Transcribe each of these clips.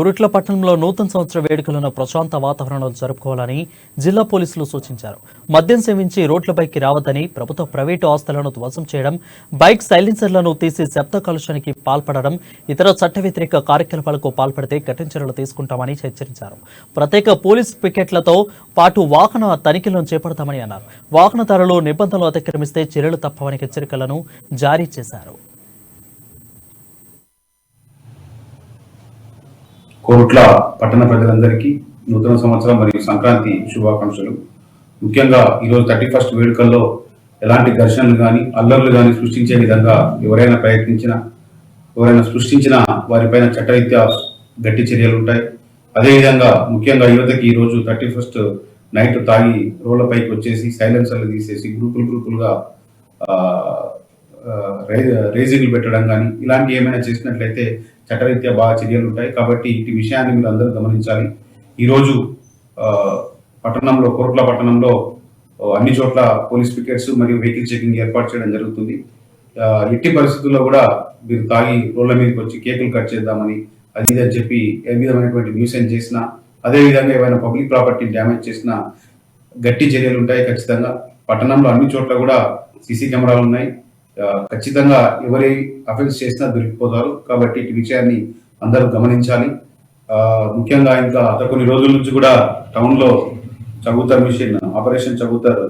గురుట్ల పట్టణంలో నూతన సంవత్సర వేడుకలను ప్రశాంత వాతావరణంలో జరుపుకోవాలని జిల్లా పోలీసులు సూచించారు. మద్యం సేవించి రోడ్లపైకి రావద్దని, ప్రభుత్వ ప్రైవేటు ఆస్తులను ధ్వంసం చేయడం, బైక్ సైలెన్సర్లను తీసి శబ్ద కాలుష్యానికి పాల్పడడం, ఇతర చట్ట వ్యతిరేక కార్యకలాపాలకు పాల్పడితే కఠిన చర్యలు తీసుకుంటామని హెచ్చరించారు. ప్రత్యేక పోలీస్ పికెట్లతో పాటు వాహన తనిఖీలను చేపడతామని అన్నారు. వాహనదారులు నిబంధనలు అతిక్రమిస్తే చర్యలు తప్పవని హెచ్చరికలను జారీ చేశారు. కోరుట్ల పట్టణ ప్రజలందరికీ నూతన సంవత్సరం మరియు సంక్రాంతి శుభాకాంక్షలు. ముఖ్యంగా ఈరోజు 31st వేడుకల్లో ఎలాంటి ఘర్షణలు కానీ అల్లర్లు కానీ సృష్టించే విధంగా ఎవరైనా సృష్టించిన వారిపైన చట్టరీత్యా గట్టి చర్యలు ఉంటాయి. అదేవిధంగా ముఖ్యంగా యువతకి ఈరోజు 31st నైట్ తాగి రోడ్లపైకి వచ్చేసి సైలెన్సర్లు తీసేసి గ్రూపులుగా రేజింగ్లు పెట్టడం కానీ ఇలాంటి ఏమైనా చేసినట్లయితే చట్టరీత్యా బాగా చర్యలు ఉంటాయి. కాబట్టి ఈ విషయాన్ని మీరు అందరూ గమనించాలి. ఈరోజు కోరుట్ల పట్టణంలో అన్ని చోట్ల పోలీస్ పికెట్స్ మరియు వెహికల్ చెకింగ్ ఏర్పాటు చేయడం జరుగుతుంది. ఎట్టి పరిస్థితుల్లో కూడా మీరు తాగి రోడ్ల మీదకి వచ్చి కేకులు కట్ చేద్దామని అది ఇది అని చెప్పి ఏ విధమైనటువంటి న్యూసెన్స్ చేసినా, అదేవిధంగా ఏమైనా పబ్లిక్ ప్రాపర్టీ డ్యామేజ్ చేసినా గట్టి చర్యలు ఉంటాయి. ఖచ్చితంగా పట్టణంలో అన్ని చోట్ల కూడా సీసీ కెమెరాలు ఉన్నాయి. ఖచ్చితంగా ఎవరి అఫెన్స్ చేసినా దొరికిపోతారు. కాబట్టి ఈ విషయాన్ని అందరూ గమనించాలి. ముఖ్యంగా ఇంకా కొన్ని రోజుల నుంచి కూడా టౌన్లో చబూతర్ మిషన్ ఆపరేషన్ చబూతర్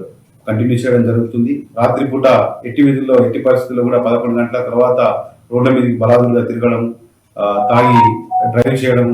కంటిన్యూ చేయడం జరుగుతుంది. రాత్రిపూట ఎట్టి పరిస్థితుల్లో కూడా 11 గంటల తర్వాత రోడ్ల మీదకి బలాదులుగా తిరగడం, తాగి డ్రైవ్ చేయడం